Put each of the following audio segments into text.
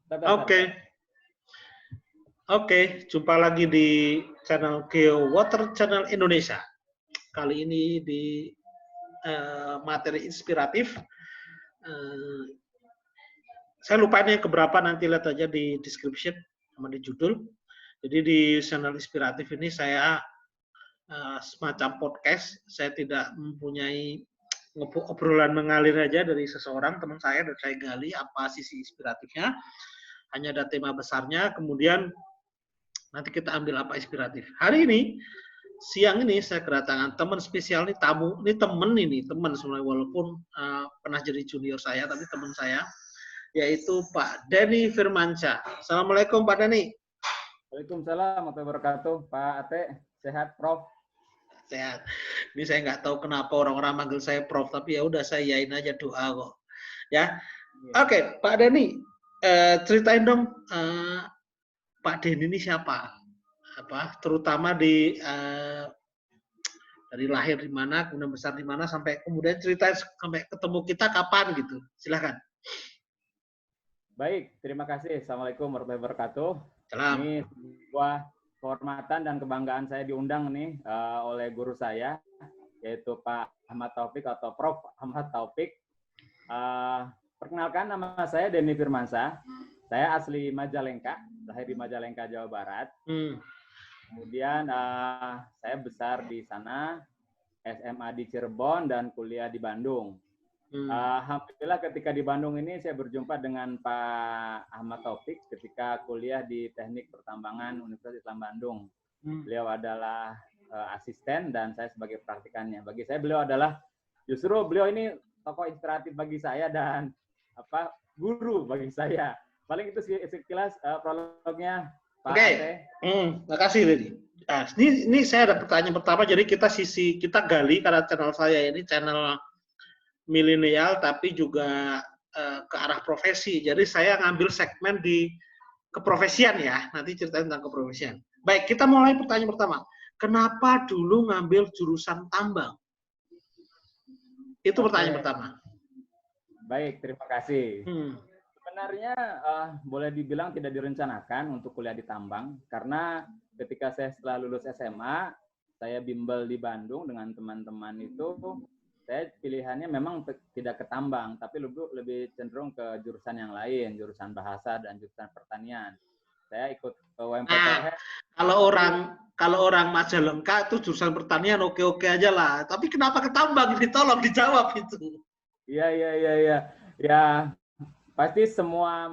Oke. Oke, jumpa lagi di channel Geo Water Channel Indonesia. Kali ini di materi inspiratif. Saya lupa ini keberapa, nanti lihat aja di description sama di judul. Jadi di channel inspiratif ini saya semacam podcast. Saya tidak mempunyai obrolan mengalir aja dari seseorang, teman saya, dan saya gali apa sisi inspiratifnya. Hanya ada tema besarnya, kemudian nanti kita ambil apa inspiratif. Hari ini, siang ini saya kedatangan teman spesial, ini tamu, ini teman sebenarnya, walaupun pernah jadi junior saya, tapi teman saya, yaitu Pak Denny Firmansyah. Assalamualaikum Pak Denny. Waalaikumsalam warahmatullahi wabarakatuh. Pak Ate, sehat Prof? Sehat. Ini saya nggak tahu kenapa orang-orang manggil saya Prof, tapi ya udah saya yain aja, doa kok. Ya. Oke, Pak Denny, ceritain dong Pak Denny ini siapa? Terutama dari lahir di mana, kemudian besar di mana, sampai kemudian ceritain sampai ketemu kita kapan gitu. Silakan. Baik, terima kasih. Assalamualaikum warahmatullahi wabarakatuh. Salam. Ini sebuah kehormatan dan kebanggaan saya diundang nih oleh guru saya, yaitu Pak Ahmad Taufik atau Prof. Ahmad Taufik. Perkenalkan, nama saya Denny Firmansyah. Saya asli Majalengka, lahir di Majalengka, Jawa Barat. Kemudian saya besar di sana, SMA di Cirebon dan kuliah di Bandung. Alhamdulillah ketika di Bandung ini saya berjumpa dengan Pak Ahmad Taufik ketika kuliah di Teknik Pertambangan Universitas Islam Bandung. Beliau adalah asisten dan saya sebagai praktikannya. Bagi saya beliau ini tokoh inspiratif bagi saya dan guru bagi saya. Paling itu sekilas prolognya Pak Ate. Makasih Lady. Nah, ini saya ada pertanyaan pertama, jadi kita gali karena channel saya ini channel milenial tapi juga ke arah profesi. Jadi saya ngambil segmen di keprofesian ya. Nanti ceritain tentang keprofesian. Baik, kita mulai pertanyaan pertama. Kenapa dulu ngambil jurusan tambang? Itu pertanyaan pertama. Baik, terima kasih. Sebenarnya boleh dibilang tidak direncanakan untuk kuliah di tambang, karena ketika saya setelah lulus SMA, saya bimbel di Bandung dengan teman-teman itu, saya pilihannya memang tidak ke tambang, tapi lebih cenderung ke jurusan yang lain, jurusan bahasa dan jurusan pertanian. Saya ikut ke UMPTN. Kalau orang Majalengka itu jurusan pertanian oke-oke aja lah, tapi kenapa ke tambang? Ini tolong dijawab itu. Iya. Ya, pasti semua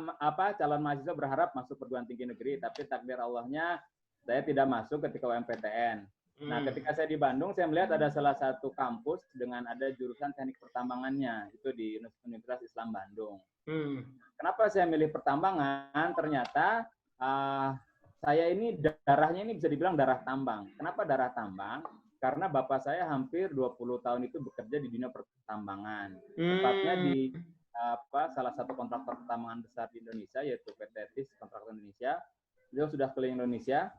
calon mahasiswa berharap masuk perguruan tinggi negeri, tapi takdir Allahnya saya tidak masuk ketika UMPTN. Nah, ketika saya di Bandung, saya melihat ada salah satu kampus dengan ada jurusan teknik pertambangannya, itu di Universitas Islam Bandung. Kenapa saya milih pertambangan? Ternyata saya ini darahnya ini bisa dibilang darah tambang. Kenapa darah tambang? Karena bapak saya hampir 20 tahun itu bekerja di dunia pertambangan. Tepatnya di salah satu kontraktor pertambangan besar di Indonesia, yaitu PT TIS Kontraktor Indonesia. Beliau sudah keliling Indonesia,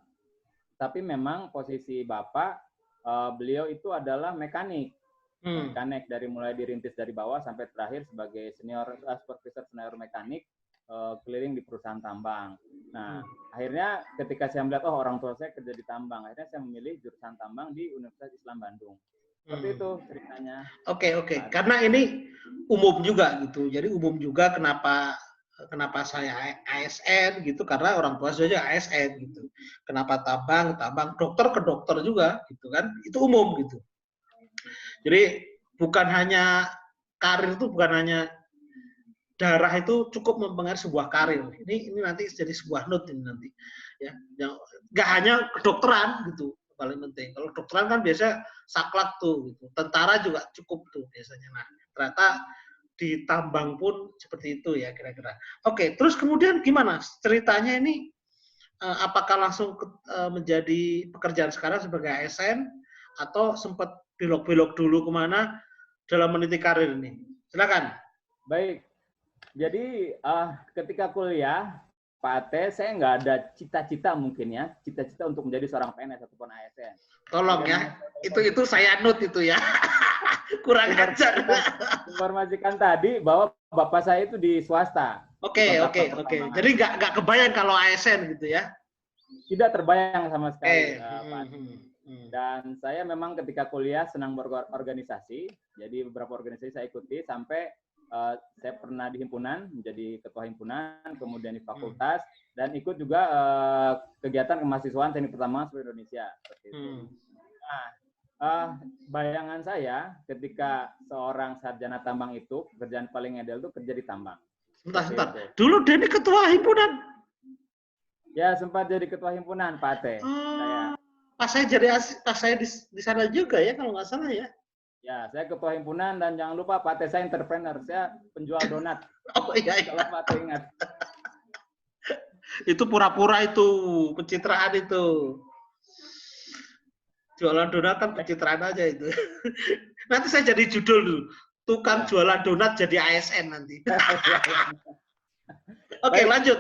tapi memang posisi bapak, beliau itu adalah mekanik. Mekanik mulai dirintis dari bawah sampai terakhir sebagai supervisor senior mekanik, keliling di perusahaan tambang. Nah, akhirnya ketika saya melihat, orang tua saya kerja di tambang, akhirnya saya memilih jurusan tambang di Universitas Islam Bandung. Seperti itu ceritanya. Oke. Karena ini umum juga gitu. Jadi umum juga kenapa saya ASN gitu, karena orang tua saya juga ASN gitu. Kenapa tambang, dokter ke dokter juga gitu kan. Itu umum gitu. Jadi bukan hanya karir itu, bukan hanya darah itu cukup mempengaruhi sebuah karir. Ini nanti jadi sebuah note ini nanti. Ya, nggak hanya kedokteran gitu. Paling penting. Kalau dokteran kan biasa saklek tuh, gitu. Tentara juga cukup tuh biasanya. Nah, ternyata di tambang pun seperti itu ya kira-kira. Oke, terus kemudian gimana ceritanya ini? Apakah langsung menjadi pekerjaan sekarang sebagai ASN atau sempat belok-belok dulu kemana dalam meniti karir ini? Silakan. Baik. Jadi ketika kuliah, Pak Ate, saya nggak ada cita-cita mungkin ya, cita-cita untuk menjadi seorang PNS ataupun ASN. Tolong ya, itu saya note itu ya. Kurang ajar. Informasikan tadi bahwa bapak saya itu di swasta. Oke. Jadi nggak kebayang kalau ASN gitu ya? Tidak terbayang sama sekali, Pak. Dan saya memang ketika kuliah senang berorganisasi, jadi beberapa organisasi saya ikuti sampai saya pernah di himpunan, menjadi ketua himpunan, kemudian di fakultas, dan ikut juga kegiatan kemahasiswaan teknik pertambangan seluruh Indonesia. Seperti itu. Nah, bayangan saya ketika seorang sarjana tambang itu, pekerjaan paling ideal itu kerja di tambang. Sebentar. Dulu Denny ketua himpunan? Ya, sempat jadi ketua himpunan, Pak Ate. Pas saya di sana juga ya, kalau nggak salah ya. Ya, saya ketua himpunan dan jangan lupa Pak Ate, saya entrepreneur, saya penjual donat. Oh iya. Kalau Pak Ate ingat. Itu pura-pura itu, pencitraan itu. Jualan donat kan pencitraan aja itu. Nanti saya jadi judul dulu. Tukang jualan donat jadi ASN nanti. Oke, lanjut.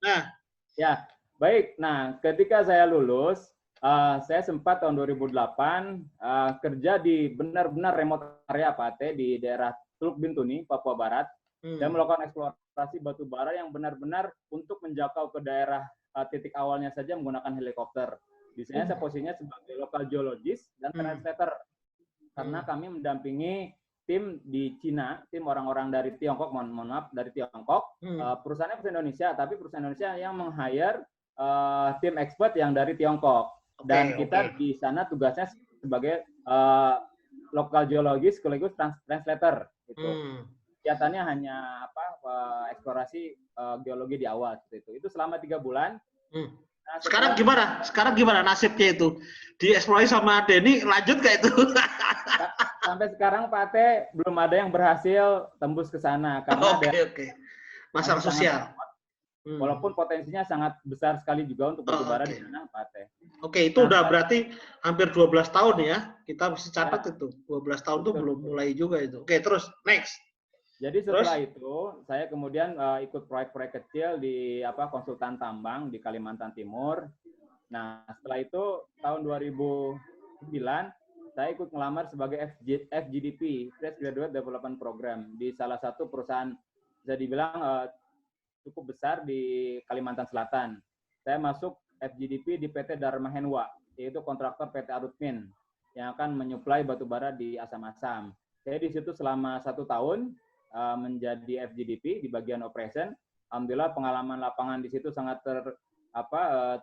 Nah, ya, baik. Nah, ketika saya lulus, saya sempat tahun 2008 kerja di benar-benar remote area Pak Ate, di daerah Teluk Bintuni, Papua Barat. Saya melakukan eksplorasi batu bara yang benar-benar untuk menjangkau ke daerah titik awalnya saja menggunakan helikopter. Di sini saya posisinya sebagai local geologist dan translator. Karena kami mendampingi tim di Cina, tim orang-orang dari Tiongkok, mohon maaf, dari Tiongkok. Perusahaannya perusahaan Indonesia, tapi perusahaan Indonesia yang meng-hire tim expert yang dari Tiongkok. Dan kita di sana tugasnya sebagai local geologist sekaligus translator. Gitu. Kegiatannya hanya eksplorasi geologi di awal seperti itu. Itu selama 3 bulan. Nah, sekarang gimana nasibnya itu? Dieksplorasi sama Denny, lanjut nggak itu? Sampai sekarang Pak Ate belum ada yang berhasil tembus ke sana karena masalah sosial. Walaupun potensinya sangat besar sekali juga untuk batubara di sana, Pak Ate. Itu udah berarti hampir 12 tahun ya. Kita mesti catat itu. 12 tahun itu belum mulai juga itu. Terus next. Jadi setelah itu saya kemudian ikut proyek-proyek kecil di konsultan tambang di Kalimantan Timur. Nah, setelah itu tahun 2009 saya ikut melamar sebagai FGDP, Fresh Graduate Development Program, di salah satu perusahaan bisa dibilang cukup besar di Kalimantan Selatan. Saya masuk FGDP di PT Dharma Henwa, yaitu kontraktor PT Arutmin yang akan menyuplai batubara di Asam-Asam. Saya di situ selama 1 tahun menjadi FGDP di bagian operation. Alhamdulillah pengalaman lapangan di situ sangat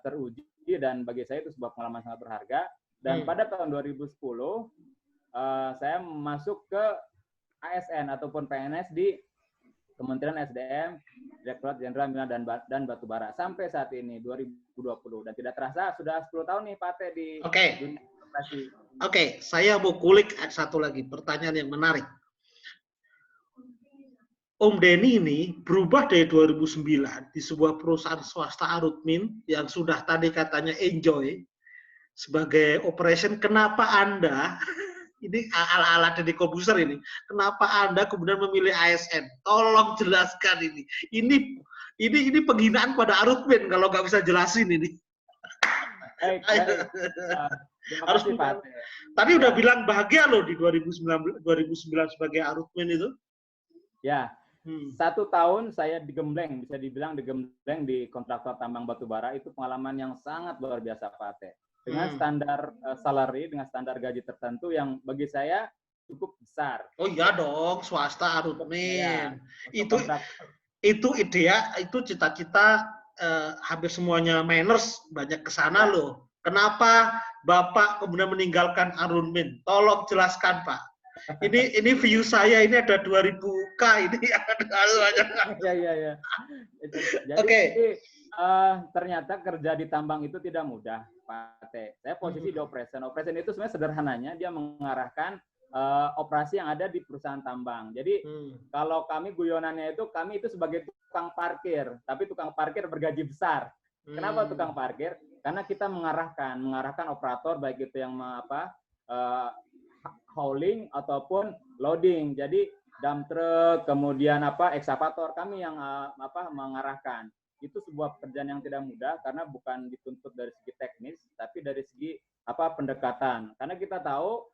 teruji dan bagi saya itu sebuah pengalaman sangat berharga. Dan pada tahun 2010 saya masuk ke ASN ataupun PNS di Kementerian SDM, Direktorat Jenderal Mineral dan Batubara sampai saat ini 2020 dan tidak terasa sudah 10 tahun nih Pak Ate di dunia operasi. Saya mau kulik satu lagi pertanyaan yang menarik. Om Denny ini berubah dari 2009 di sebuah perusahaan swasta Arutmin yang sudah tadi katanya enjoy sebagai operation. Kenapa Anda ini ala-ala Deddy Corbuzier ini? Kenapa Anda kemudian memilih ASN? Tolong jelaskan ini. Ini penghinaan pada Arutmin kalau nggak bisa jelasin ini. Harus Pak. Tadi udah bilang bahagia loh di 2009 sebagai Arutmin itu. Ya. 1 tahun saya digembleng, bisa dibilang digembleng di kontraktor tambang batubara, itu pengalaman yang sangat luar biasa Pak Ate. Dengan standar salary, dengan standar gaji tertentu yang bagi saya cukup besar. Oh iya dong, swasta Arutmin. Itu ide, itu cita-cita hampir semuanya miners banyak ke sana loh. Kenapa Bapak kemudian meninggalkan Arutmin? Tolong jelaskan Pak. Ini view saya ini ada 2000K ini ya. Jadi ternyata kerja di tambang itu tidak mudah, Pak Ate. Saya posisi di operation. Operation itu sebenarnya sederhananya dia mengarahkan operasi yang ada di perusahaan tambang. Jadi kalau kami guyonannya itu kami itu sebagai tukang parkir, tapi tukang parkir bergaji besar. Kenapa tukang parkir? Karena kita mengarahkan operator baik itu yang hauling ataupun loading. Jadi dump truck, kemudian ekskavator kami yang mengarahkan. Itu sebuah pekerjaan yang tidak mudah karena bukan dituntut dari segi teknis, tapi dari segi pendekatan. Karena kita tahu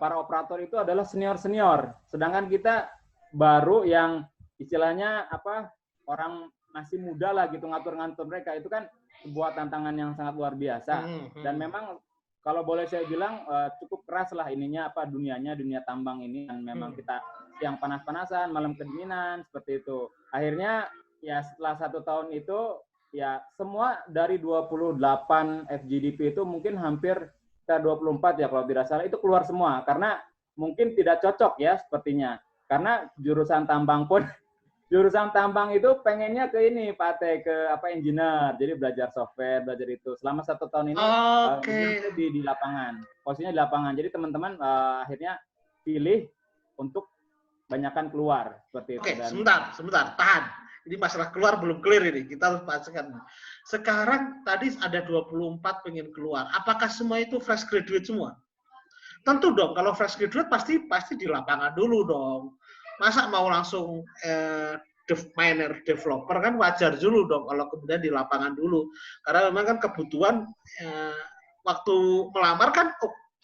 para operator itu adalah senior-senior, sedangkan kita baru yang istilahnya apa, orang masih muda lah gitu ngatur-ngatur mereka, itu kan sebuah tantangan yang sangat luar biasa. Dan memang kalau boleh saya bilang cukup keras lah ininya apa, dunia tambang ini, dan memang kita siang panas-panasan, malam kedinginan seperti itu. Akhirnya ya setelah 1 tahun itu ya semua dari 28 FGDP itu mungkin hampir 24 ya kalau tidak salah itu keluar semua, karena mungkin tidak cocok ya sepertinya, karena jurusan tambang itu pengennya ke ini Pak Ate, ke apa, engineer, jadi belajar software, belajar itu selama 1 tahun ini. Di lapangan, posisinya di lapangan, jadi teman-teman akhirnya pilih untuk banyakkan keluar seperti itu. Dan sebentar, tahan. Ini masalah keluar belum clear ini, kita harus pastikan. Sekarang tadi ada 24 pengen keluar, apakah semua itu fresh graduate semua? Tentu dong, kalau fresh graduate pasti di lapangan dulu dong. Masa mau langsung minor developer, kan wajar dulu dong kalau kemudian di lapangan dulu. Karena memang kan kebutuhan waktu melamar kan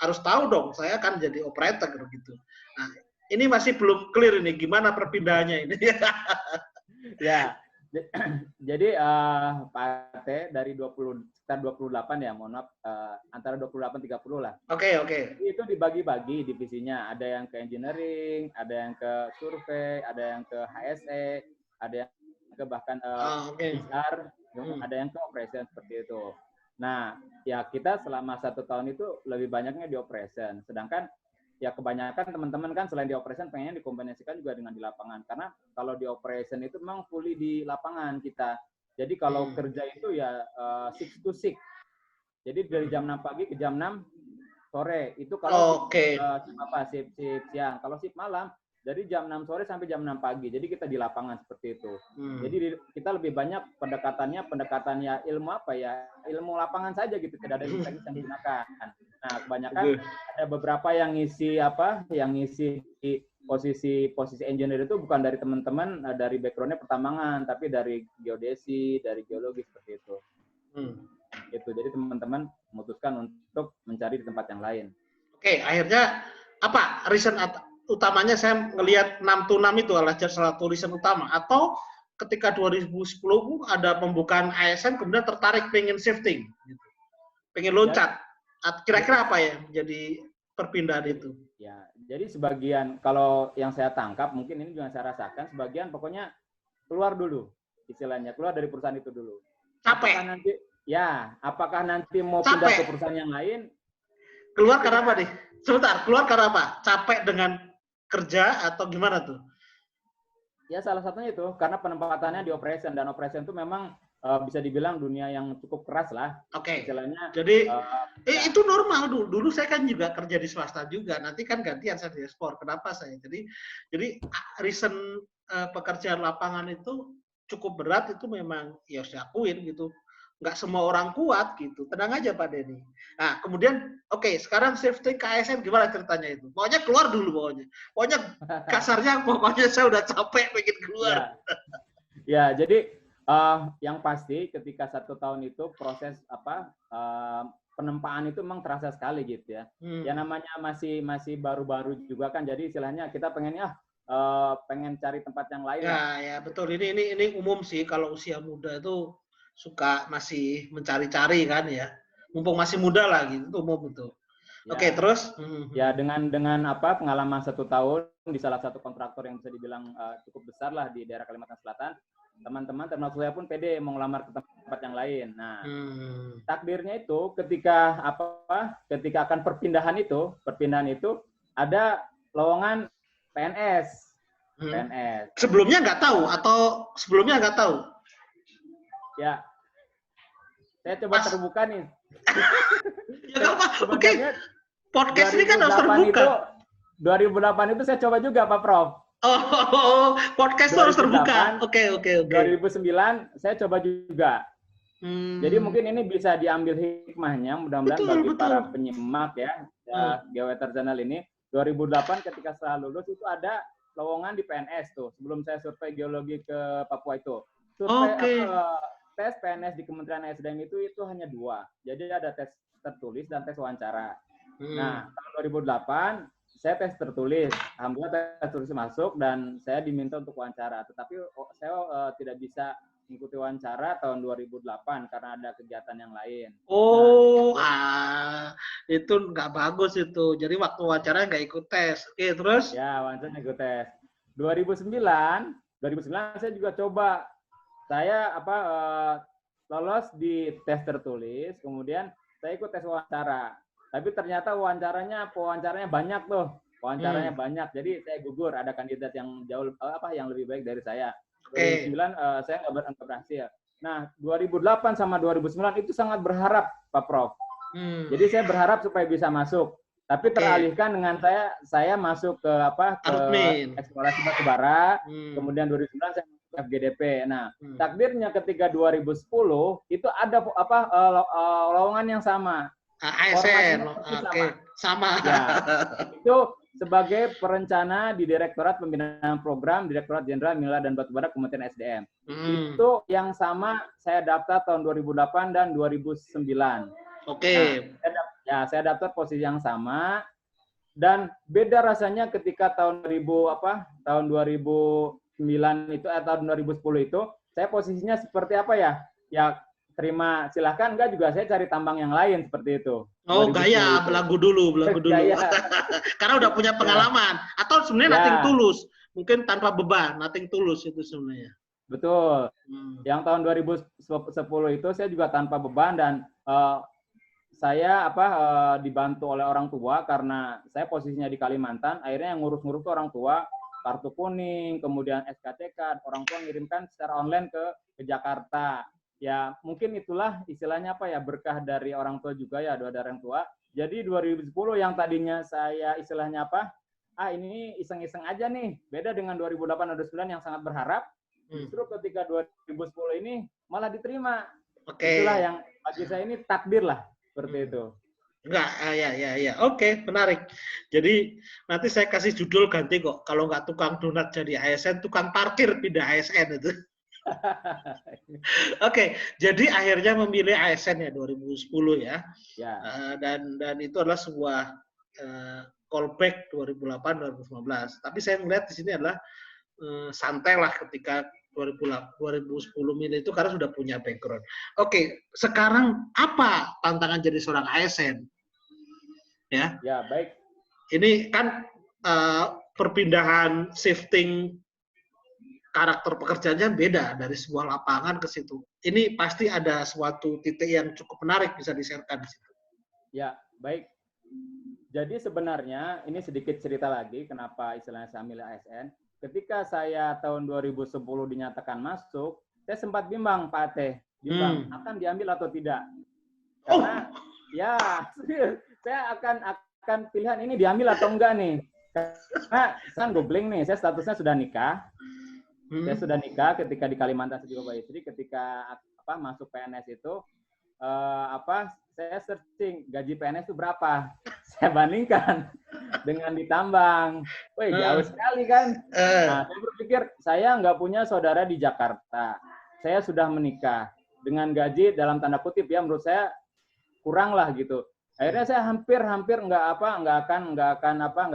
harus tahu dong, saya akan jadi operator gitu. Nah, ini masih belum clear ini, gimana perpindahannya ini? Ya, jadi Pak Ate dari sekitar 28 ya, mohon maaf, antara 28-30 lah. Oke. Itu dibagi-bagi divisinya, ada yang ke engineering, ada yang ke survei, ada yang ke HSE, ada yang ke bahkan HR, ada yang ke operation seperti itu. Nah, ya kita selama 1 tahun itu lebih banyaknya di operation, sedangkan ya kebanyakan teman-teman kan selain di operation pengennya dikombinasikan juga dengan di lapangan, karena kalau di operation itu memang fully di lapangan kita. Jadi kalau kerja itu ya 6 to 6. Jadi dari jam 6 pagi ke jam 6 sore. Itu kalau sip siang. Kalau sip malam dari jam 6 sore sampai jam 6 pagi. Jadi kita di lapangan seperti itu. Jadi kita lebih banyak pendekatannya ilmu apa ya? Ilmu lapangan saja gitu, tidak ada ilmu teknis yang digunakan. Nah, kebanyakan ada beberapa yang ngisi posisi engineer itu bukan dari teman-teman dari background-nya pertambangan, tapi dari geodesi, dari geologi seperti itu. Gitu. Jadi teman-teman memutuskan untuk mencari di tempat yang lain. Oke, akhirnya apa reason utamanya saya ngelihat 6 to 6 itu adalah salah satu reason utama, atau ketika 2010 ada pembukaan ASN kemudian tertarik pengen shifting gitu. Pengen loncat. Kira-kira apa ya jadi perpindahan itu? Ya, jadi sebagian kalau yang saya tangkap, mungkin ini juga saya rasakan, sebagian pokoknya keluar dulu, istilahnya keluar dari perusahaan itu dulu. Capek. Apakah nanti mau pindah ke perusahaan yang lain? Keluar karena apa nih? Sebentar, keluar karena apa? Capek dengan kerja atau gimana tuh? Ya salah satunya itu karena penempatannya di operation, dan operation itu memang bisa dibilang dunia yang cukup keras lah. Istilahnya. Jadi itu normal dulu. Dulu saya kan juga kerja di swasta juga. Nanti kan gantian saya di ekspor. Kenapa saya? Jadi reason pekerjaan lapangan itu cukup berat, itu memang ya harus diakuin gitu. Nggak semua orang kuat gitu. Tenang aja Pak Denny. Nah, kemudian sekarang shifting KSN gimana ceritanya itu? Pokoknya keluar dulu pokoknya. Pokoknya kasarnya saya udah capek pengen keluar. Ya jadi yang pasti ketika 1 tahun itu proses penempaan itu memang terasa sekali gitu ya. Ya namanya masih baru-baru juga kan, jadi istilahnya kita pengennya pengen cari tempat yang lain. Ya betul, ini umum sih kalau usia muda itu suka masih mencari-cari kan ya. Mumpung masih muda lah gitu, itu umum betul. Ya. Terus? Ya dengan pengalaman 1 tahun di salah satu kontraktor yang bisa dibilang cukup besar lah di daerah Kalimantan Selatan, teman-teman termasuk saya pun pede mau ngelamar ke tempat yang lain. Nah, takdirnya itu ketika akan perpindahan itu ada lowongan PNS. Sebelumnya nggak tahu atau sebelumnya nggak tahu? Ya, saya coba terbuka nih. Ya nggak apa. Oke. Podcast ini kan harus terbuka. 2008 itu saya coba juga Pak Prof. Oh, podcast harus terbuka. Oke. 2009 saya coba juga. Jadi mungkin ini bisa diambil hikmahnya, mudah-mudahan bagi para penyimak ya Geoweather Channel ini. 2008 ketika setelah lulus itu ada lowongan di PNS tuh. Sebelum saya survei geologi ke Papua itu. Survei tes PNS di Kementerian SDM itu hanya 2. Jadi ada tes tertulis dan tes wawancara. Nah, tahun 2008 saya tes tertulis, alhamdulillah tes tertulis masuk dan saya diminta untuk wawancara. Tetapi saya tidak bisa mengikuti wawancara tahun 2008 karena ada kegiatan yang lain. Oh, itu nggak bagus itu. Jadi waktu wawancara nggak ikut tes. Oke, terus? Ya, wawancara ikut tes. 2009 saya juga coba. Saya lolos di tes tertulis, kemudian saya ikut tes wawancara. Tapi ternyata wawancaranya banyak tuh. Wawancaranya banyak. Jadi saya gugur, ada kandidat yang jauh yang lebih baik dari saya. 2009 saya nggak berhasil. Nah, 2008 sama 2009 itu sangat berharap, Pak Prof. Jadi saya berharap supaya bisa masuk. Tapi teralihkan dengan saya masuk ke eksplorasi batubara. Kemudian 2009 saya masuk ke FGDP. Nah, takdirnya ketika 2010 itu ada lowongan yang sama. ASN, sama. Ya, itu sebagai perencana di Direktorat Pembinaan Program, Direktorat Jenderal Mineral dan Batubara Kementerian SDM. Itu yang sama saya daftar tahun 2008 dan 2009. Nah, saya daftar posisi yang sama dan beda rasanya ketika tahun 2009 itu tahun 2010 itu saya posisinya seperti apa ya? Ya terima silahkan, enggak juga saya cari tambang yang lain seperti itu. Oh, gaya belagu dulu. Karena udah punya pengalaman. Atau sebenarnya nothing tulus, mungkin tanpa beban, nothing tulus itu sebenarnya. Betul. Yang tahun 2010 itu saya juga tanpa beban dan saya dibantu oleh orang tua karena saya posisinya di Kalimantan. Akhirnya yang ngurus-ngurus itu orang tua, kartu kuning, kemudian SKCK, orang tua ngirimkan secara online ke Jakarta. Ya mungkin itulah istilahnya berkah dari orang tua juga ya, doa dari orang tua. Jadi 2010 yang tadinya saya istilahnya ini iseng-iseng aja nih, beda dengan 2008 2009 yang sangat berharap. Justru ketika 2010 ini malah diterima. Itulah yang bagi saya ini takdir lah, seperti itu. Enggak, ya. Oke, menarik. Jadi nanti saya kasih judul ganti kok. Kalau nggak tukang donat jadi ASN, tukang parkir pindah ASN itu. Oke, jadi akhirnya memilih ASN ya 2010 ya. Dan itu adalah sebuah callback 2008-2015. Tapi saya melihat di sini adalah santai lah ketika 2010 milih itu karena sudah punya background. Oke, sekarang apa tantangan jadi seorang ASN? Ya, baik. Ini kan perpindahan shifting karakter pekerjaannya beda dari sebuah lapangan ke situ. Ini pasti ada suatu titik yang cukup menarik bisa di-share-kan di situ. Ya, baik. Jadi sebenarnya ini sedikit cerita lagi kenapa istilahnya saya milih ASN. Ketika saya tahun 2010 dinyatakan masuk, saya sempat bimbang Pak Ate, akan diambil atau tidak. Karena saya akan pilihan ini diambil atau enggak nih. Karena saya googling nih, saya statusnya sudah nikah. Saya sudah nikah ketika di Kalimantan, saya juga istri. Ketika masuk PNS itu saya searching gaji PNS itu berapa. Saya bandingkan dengan di tambang. Wih, jauh sekali kan. Nah, saya berpikir saya nggak punya saudara di Jakarta. Saya sudah menikah dengan gaji dalam tanda kutip ya menurut saya kurang lah gitu. Akhirnya saya hampir nggak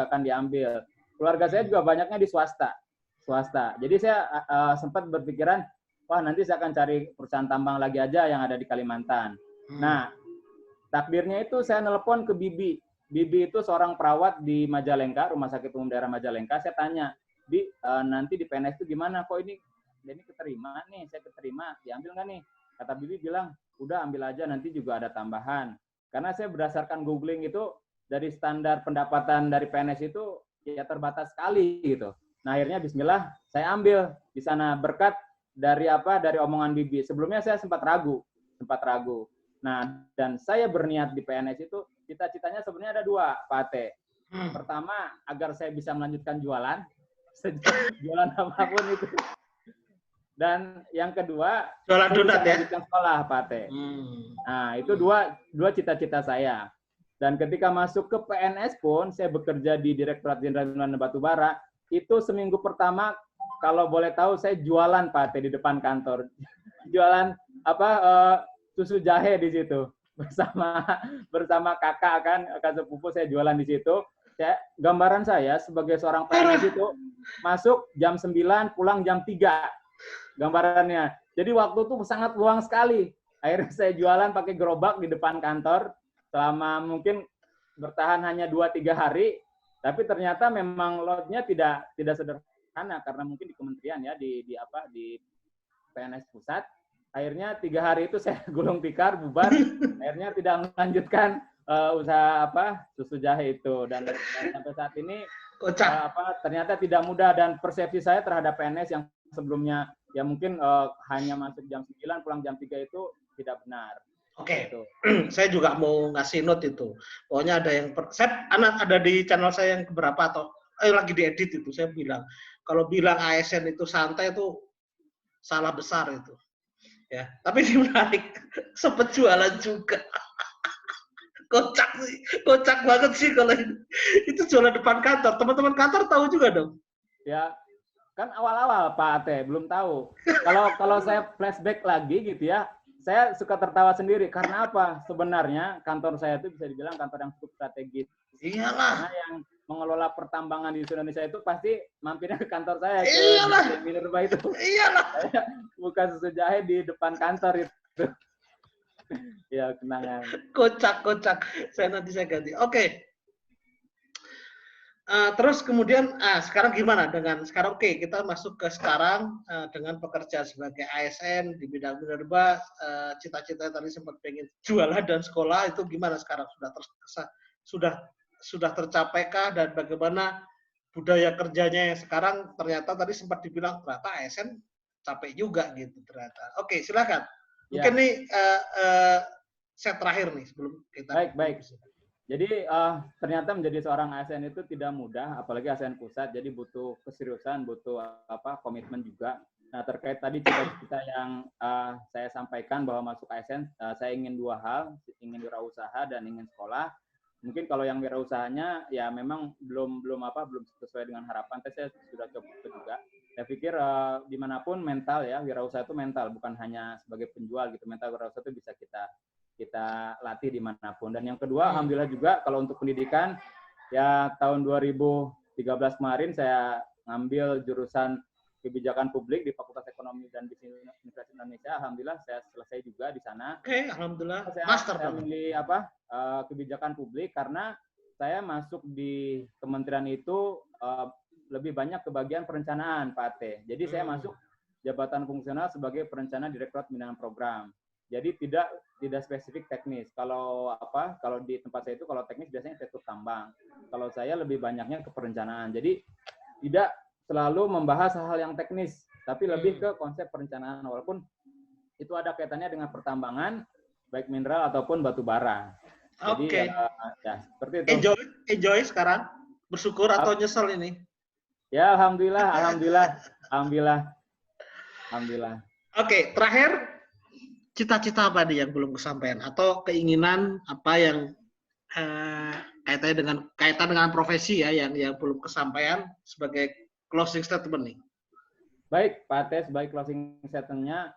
akan diambil. Keluarga saya juga banyaknya di swasta. Jadi saya sempat berpikiran, wah nanti saya akan cari perusahaan tambang lagi aja yang ada di Kalimantan. Nah, takdirnya itu saya nelpon ke Bibi. Bibi itu seorang perawat di Majalengka, Rumah Sakit Umum Daerah Majalengka. Saya tanya, Bi, nanti di PNS itu gimana? Kok ini keterima nih, saya keterima, diambil nggak nih? Kata Bibi bilang, udah ambil aja, nanti juga ada tambahan. Karena saya berdasarkan googling itu, dari standar pendapatan dari PNS itu ya terbatas sekali gitu. Nah akhirnya bismillah saya ambil di sana berkat dari omongan Bibi. Sebelumnya saya sempat ragu. Nah dan saya berniat di PNS itu cita-citanya sebenarnya ada dua, Pak Ate. Pertama agar saya bisa melanjutkan jualan apapun itu. Dan yang kedua jualan donat ya. Melanjutkan sekolah, Pak Ate. Nah itu dua cita-cita saya. Dan ketika masuk ke PNS pun saya bekerja di Direktorat Jenderal Mineral dan Batubara. Itu seminggu pertama, kalau boleh tahu, saya jualan Pak Ate di depan kantor. Jualan susu jahe di situ. Bersama kakak kan, kakak sepupu saya jualan di situ. Gambaran saya sebagai seorang PNS itu masuk jam 9, pulang jam 3 gambarannya. Jadi waktu itu sangat luang sekali. Akhirnya saya jualan pakai gerobak di depan kantor selama mungkin bertahan hanya 2-3 hari, tapi ternyata memang loadnya tidak sederhana karena mungkin di kementerian ya di PNS pusat. Akhirnya 3 hari itu saya gulung tikar, bubar. Akhirnya tidak melanjutkan usaha susu jahe itu, dan sampai saat ini ternyata tidak mudah, dan persepsi saya terhadap PNS yang sebelumnya ya mungkin hanya masuk jam 9 pulang jam 3 itu tidak benar. Oke. Saya juga mau ngasih note itu. Pokoknya ada yang ada di channel saya yang keberapa atau lagi diedit itu, saya bilang kalau bilang ASN itu santai itu salah besar itu. Ya, tapi ini menarik. Sempat jualan juga. Kocak banget sih kalau itu jualan depan kantor. Teman-teman kantor tahu juga dong. Ya, kan awal-awal Pak Ate belum tahu. Kalau saya flashback lagi gitu ya, saya suka tertawa sendiri. Karena apa? Sebenarnya kantor saya itu bisa dibilang kantor yang cukup strategis. Iyalah. Karena yang mengelola pertambangan di Indonesia itu pasti mampirnya ke kantor saya. Iyalah. Ke Minerba itu. Iyalah. Saya buka susu jahe di depan kantor itu. Ya, kenangan. Kocak. Saya ganti. Oke. Terus kemudian sekarang gimana dengan sekarang? Oke, kita masuk ke sekarang dengan pekerjaan sebagai ASN di bidang minerba, cita-cita tadi sempat pengen jualan dan sekolah, itu gimana sekarang? Sudah tercapaikah, dan bagaimana budaya kerjanya yang sekarang? Ternyata tadi sempat dibilang ternyata ASN capek juga gitu ternyata. Oke, silakan. Mungkin nih set terakhir nih sebelum kita. Baik. Jadi ternyata menjadi seorang ASN itu tidak mudah, apalagi ASN pusat. Jadi butuh keseriusan, butuh komitmen juga. Nah, terkait tadi cita-cita yang saya sampaikan bahwa masuk ASN, saya ingin 2 hal, ingin wirausaha dan ingin sekolah. Mungkin kalau yang wirausahanya ya memang belum sesuai dengan harapan. Tapi saya sudah coba juga. Saya pikir dimanapun mental ya, wirausaha itu mental, bukan hanya sebagai penjual gitu. Mental wirausaha itu bisa kita latih dimanapun. Dan yang kedua, alhamdulillah juga kalau untuk pendidikan, ya tahun 2013 kemarin saya ngambil jurusan kebijakan publik di Fakultas Ekonomi dan Bisnis Universitas Indonesia. Alhamdulillah saya selesai juga di sana. Oke, alhamdulillah. Saya milih kebijakan publik karena saya masuk di kementerian itu lebih banyak ke bagian perencanaan, Pak Ate. Jadi saya masuk jabatan fungsional sebagai perencana Direktorat Pembinaan Program. Jadi tidak spesifik teknis. Kalau di tempat saya itu kalau teknis biasanya teknik tambang. Kalau saya lebih banyaknya ke perencanaan. Jadi tidak selalu membahas hal-hal yang teknis, tapi lebih ke konsep perencanaan, walaupun itu ada kaitannya dengan pertambangan, baik mineral ataupun batu bara. Jadi ya seperti itu. Enjoy sekarang? Bersyukur atau nyesel ini? Ya, alhamdulillah. Oke, terakhir, cita-cita apa nih yang belum kesampaian, atau keinginan apa yang kaitan dengan profesi ya yang belum kesampaian sebagai closing statement nih? Baik, Pak Ate, sebagai closing statement-nya,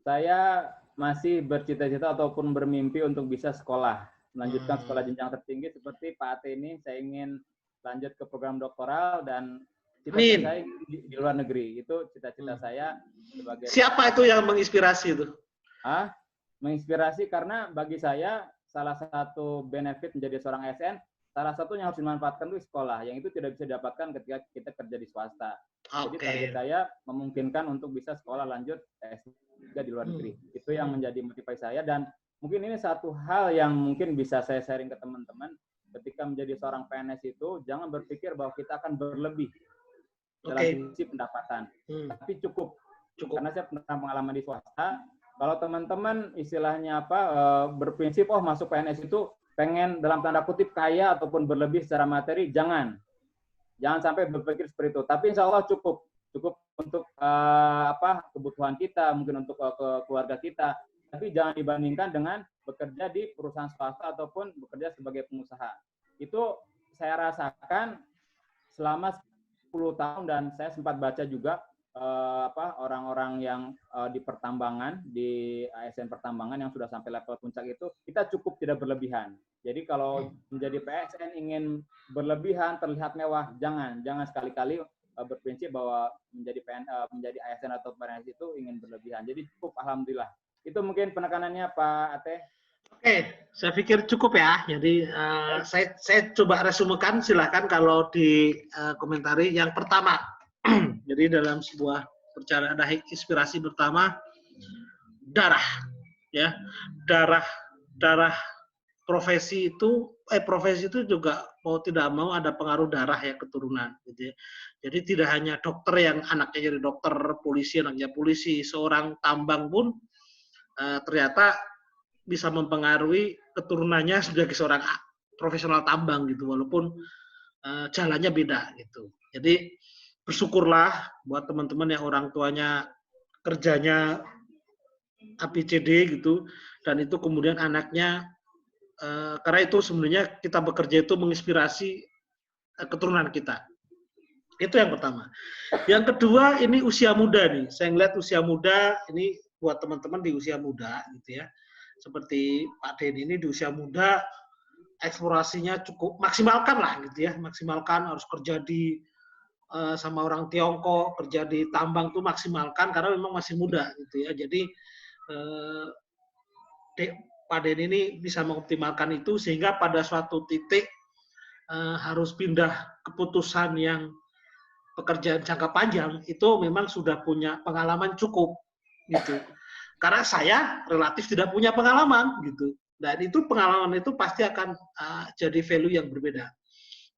saya masih bercita-cita ataupun bermimpi untuk bisa sekolah, melanjutkan sekolah jenjang tertinggi seperti Pak Ate ini. Saya ingin lanjut ke program doktoral dan cita-cita saya di luar negeri. Itu cita-cita saya sebagai. Siapa itu yang menginspirasi itu? Menginspirasi karena bagi saya salah satu benefit menjadi seorang ASN, salah satunya harus dimanfaatkan itu sekolah, yang itu tidak bisa didapatkan ketika kita kerja di swasta. Jadi target saya memungkinkan untuk bisa sekolah lanjut S3 di luar negeri. Itu yang menjadi motivasi saya, dan mungkin ini satu hal yang mungkin bisa saya sharing ke teman-teman. Ketika menjadi seorang PNS itu jangan berpikir bahwa kita akan berlebih dalam sisi pendapatan, tapi cukup. Karena saya pernah pengalaman di swasta. Kalau teman-teman istilahnya berprinsip masuk PNS itu pengen dalam tanda kutip kaya ataupun berlebih secara materi, jangan sampai berpikir seperti itu. Tapi insya Allah cukup untuk kebutuhan kita, mungkin untuk keluarga kita. Tapi jangan dibandingkan dengan bekerja di perusahaan swasta ataupun bekerja sebagai pengusaha. Itu saya rasakan selama 10 tahun, dan saya sempat baca juga orang-orang yang di pertambangan, di ASN pertambangan yang sudah sampai level puncak itu, kita cukup tidak berlebihan. Jadi kalau menjadi PSN ingin berlebihan, terlihat mewah, jangan sekali-kali berprinsip bahwa menjadi ASN atau PNS itu ingin berlebihan. Jadi cukup, alhamdulillah. Itu mungkin penekanannya Pak Ate. Oke, saya pikir cukup ya. Jadi saya coba resumekan, silahkan kalau di komentari. Yang pertama, jadi dalam sebuah perjalanan ada inspirasi pertama, darah, ya, darah profesi itu juga mau tidak mau ada pengaruh darah ya, keturunan, gitu ya. Jadi tidak hanya dokter yang anaknya jadi dokter, polisi anaknya polisi, seorang tambang pun ternyata bisa mempengaruhi keturunannya sebagai seorang profesional tambang gitu, walaupun jalannya beda gitu. Jadi bersyukurlah buat teman-teman yang orang tuanya kerjanya ABCD gitu, dan itu kemudian anaknya, karena itu sebenarnya kita bekerja itu menginspirasi keturunan kita. Itu yang pertama. Yang kedua, ini usia muda nih. Saya ngeliat usia muda, ini buat teman-teman di usia muda gitu ya. Seperti Pak Denny ini di usia muda, eksplorasinya cukup maksimalkan lah gitu ya, maksimalkan, harus kerja di sama orang Tiongkok, kerja di tambang tuh maksimalkan karena memang masih muda gitu ya. Jadi Pak Denny ini bisa mengoptimalkan itu sehingga pada suatu titik harus pindah keputusan yang pekerjaan jangka panjang itu memang sudah punya pengalaman cukup gitu. Karena saya relatif tidak punya pengalaman gitu. Dan itu pengalaman itu pasti akan jadi value yang berbeda.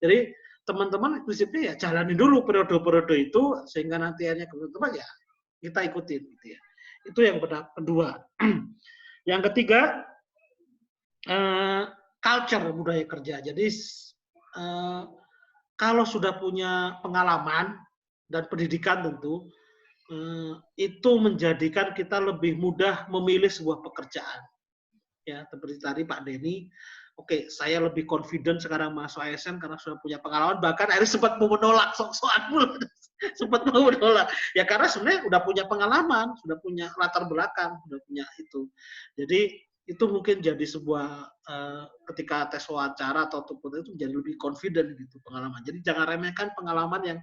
Jadi teman-teman prinsipnya ya jalani dulu periode-periode itu sehingga nanti akhirnya teman-teman ya kita ikutin gitu ya. Itu yang kedua. Yang ketiga, culture budaya kerja. Jadi kalau sudah punya pengalaman dan pendidikan tentu itu menjadikan kita lebih mudah memilih sebuah pekerjaan. Ya, seperti tadi Pak Denny, oke, saya lebih confident sekarang masuk ASN karena sudah punya pengalaman, bahkan akhirnya sempat mau menolak sok-sokan sempat mau menolak. Ya karena sebenarnya udah punya pengalaman, sudah punya latar belakang, sudah punya itu. Jadi itu mungkin jadi sebuah ketika tes wawancara atau apapun itu menjadi lebih confident gitu pengalaman. Jadi jangan remehkan pengalaman yang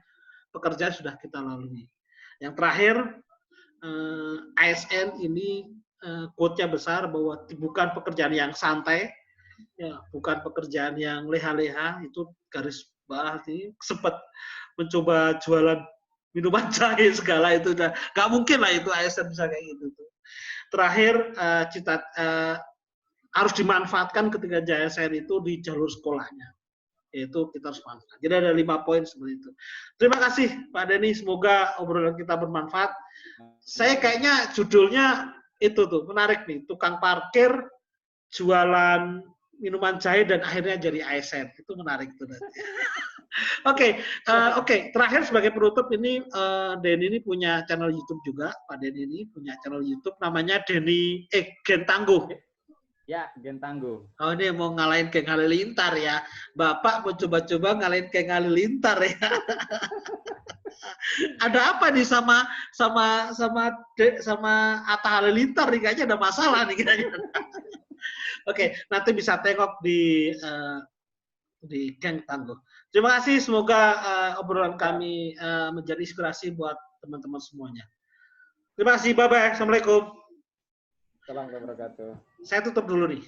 pekerjaan sudah kita lalui. Yang terakhir, ASN ini quote-nya besar bahwa bukan pekerjaan yang santai, ya, bukan pekerjaan yang leha-leha, itu garis bawah sih, sempat mencoba jualan minuman jahe segala itu udah nggak mungkin lah itu ASN bisa kayak gitu. Terakhir, harus dimanfaatkan ketika ASN itu di jalur sekolahnya. Yaitu kita harus manfaat. Jadi ada 5 poin seperti itu. Terima kasih Pak Denny, semoga obrolan kita bermanfaat. Saya kayaknya judulnya itu tuh menarik nih, tukang parkir jualan minuman jahe dan akhirnya jadi ASN. Itu menarik tuh. Oke. Terakhir sebagai penutup ini Denny ini punya channel YouTube juga. Pak Denny ini punya channel YouTube namanya Denny Gen Tangguh. Ya, Gen Tangguh. Oh, ini mau ngalahin Geng Halilintar ya. Bapak mau coba-coba ngalahin Geng Halilintar ya. Ada apa nih sama Atta Halilintar nih, kayaknya ada masalah nih kayaknya. Oke, nanti bisa tengok di Geng Tangguh. Terima kasih, semoga obrolan kami menjadi inspirasi buat teman-teman semuanya. Terima kasih, bye-bye. Assalamualaikum. Assalamualaikum warahmatullahi wabarakatuh. Saya tutup dulu nih.